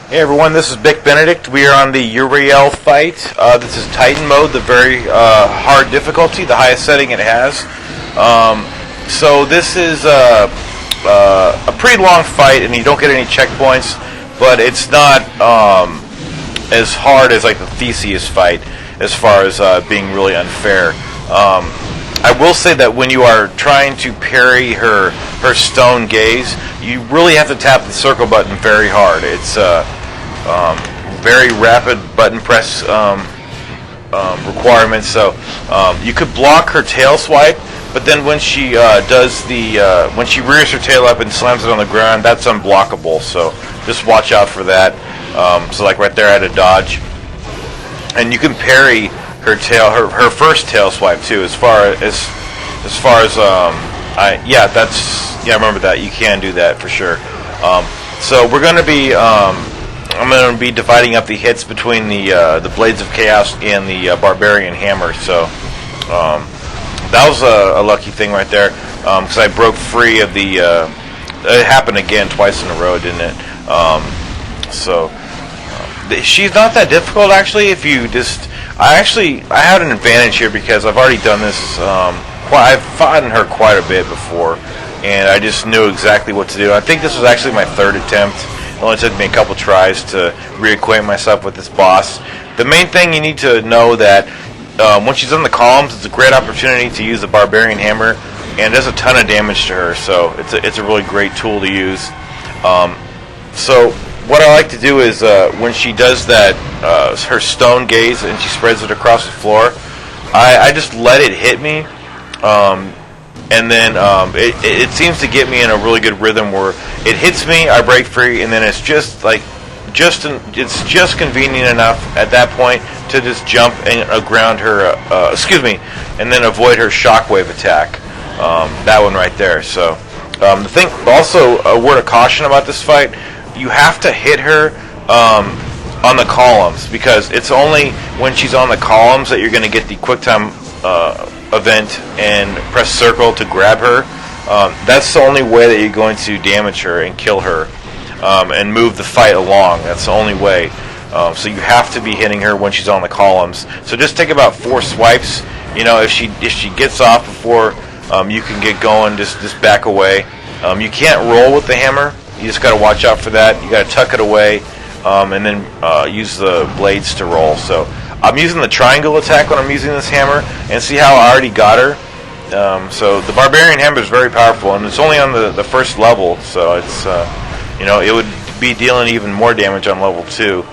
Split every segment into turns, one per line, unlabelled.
Hey everyone, this is Bic Benedict. We are on the Euryale fight. This is Titan mode, the very hard difficulty, the highest setting it has. So this is a pretty long fight, and you don't get any checkpoints, but it's not as hard as like the Theseus fight as far as being really unfair. I will say that when you are trying to parry her stone gaze, you really have to tap the circle button very hard. It's very rapid button press requirements. So you could block her tail swipe, but then when she when she rears her tail up and slams it on the ground, that's unblockable. So just watch out for that. So like right there, I had a dodge, and you can parry her tail, her first tail swipe too. I remember that. You can do that for sure. So we're going to be I'm going to be dividing up the hits between the Blades of Chaos and the Barbarian Hammer. So that was a lucky thing right there, because I broke free of the. It happened again twice in a row, didn't it? She's not that difficult actually. If you just, I had an advantage here because I've already done this. I've fought her quite a bit before, and I just knew exactly what to do. I think this was actually my third attempt. It only took me a couple tries to reacquaint myself with this boss. The main thing you need to know that when she's on the columns, it's a great opportunity to use the Barbarian Hammer, and it does a ton of damage to her. So it's a really great tool to use. So what I like to do is when she does that her stone gaze and she spreads it across the floor, I just let it hit me. And then it seems to get me in a really good rhythm where it hits me, I break free, and then it's just convenient enough at that point to just jump and ground her, and then avoid her shockwave attack. That one right there. So the thing, also a word of caution about this fight: you have to hit her on the columns, because it's only when she's on the columns that you're going to get the quick time event and press circle to grab her. That's the only way that you're going to damage her and kill her and move the fight along. That's the only way. So you have to be hitting her when she's on the columns. So just take about 4 swipes. You know, if she gets off before you can get going, just back away. You can't roll with the hammer. You just got to watch out for that. You got to tuck it away and then use the blades to roll. So I'm using the triangle attack when I'm using this hammer, and see how I already got her. So the Barbarian Hammer is very powerful, and it's only on the first level, so it's it would be dealing even more damage on level 2.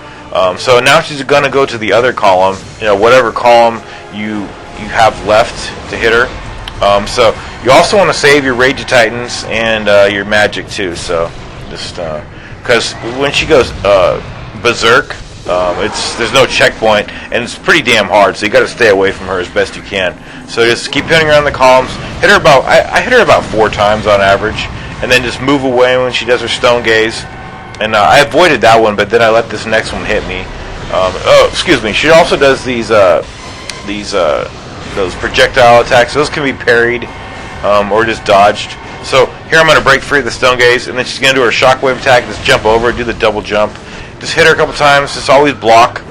So now she's going to go to the other column, whatever column you have left to hit her. So you also want to save your Rage of Titans and your magic too. So just because when she goes berserk, there's no checkpoint, and it's pretty damn hard, so you got to stay away from her as best you can. So just keep hitting her on the columns. Hit her I hit her about 4 times on average, and then just move away when she does her stone gaze. And I avoided that one, but then I let this next one hit me. She also does those projectile attacks. Those can be parried or just dodged. So here I'm going to break free of the stone gaze, and then she's going to do her shockwave attack. Just jump over, do the double jump. Just hit her a couple times. Just always block.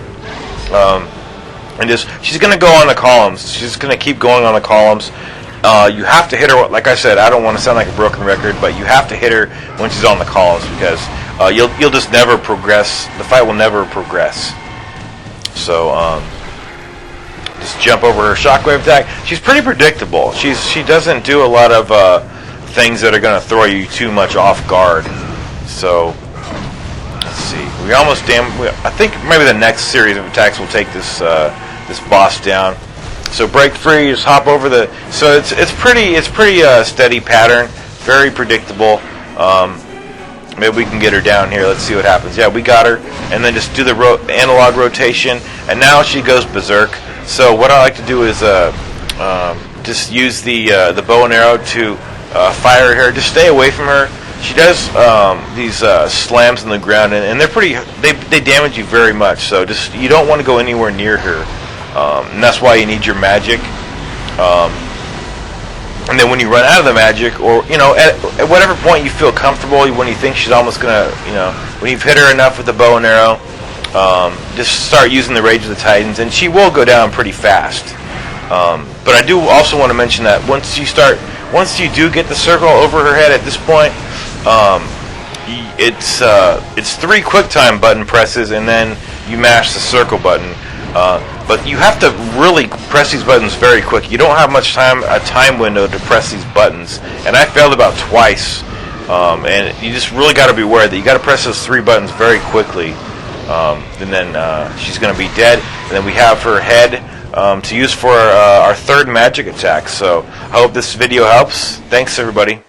And she's going to go on the columns. She's going to keep going on the columns. You have to hit her. Like I said, I don't want to sound like a broken record, but you have to hit her when she's on the columns, because you'll just never progress. The fight will never progress. So just jump over her shockwave attack. She's pretty predictable. She doesn't do a lot of things that are going to throw you too much off guard. So let's see. I think maybe the next series of attacks will take this boss down. So break free, just hop over the. So it's pretty steady pattern, very predictable. Maybe we can get her down here. Let's see what happens. Yeah, we got her, and then just do the analog rotation, and now she goes berserk. So what I like to do is just use the bow and arrow to fire her. Just stay away from her. She does these slams on the ground, and they're pretty. They damage you very much. So you don't want to go anywhere near her, and that's why you need your magic. And then when you run out of the magic, or at whatever point you feel comfortable, when you think she's almost gonna, when you've hit her enough with the bow and arrow, just start using the Rage of the Titans, and she will go down pretty fast. But I do also want to mention that once you do get the circle over her head at this point, it's 3 QuickTime button presses, and then you mash the circle button. But you have to really press these buttons very quick. You don't have much time, a time window to press these buttons. And I failed about twice. And you just really got to be aware that you got to press those 3 buttons very quickly. And then she's going to be dead. And then we have her head to use for our 3rd magic attack. So I hope this video helps. Thanks, everybody.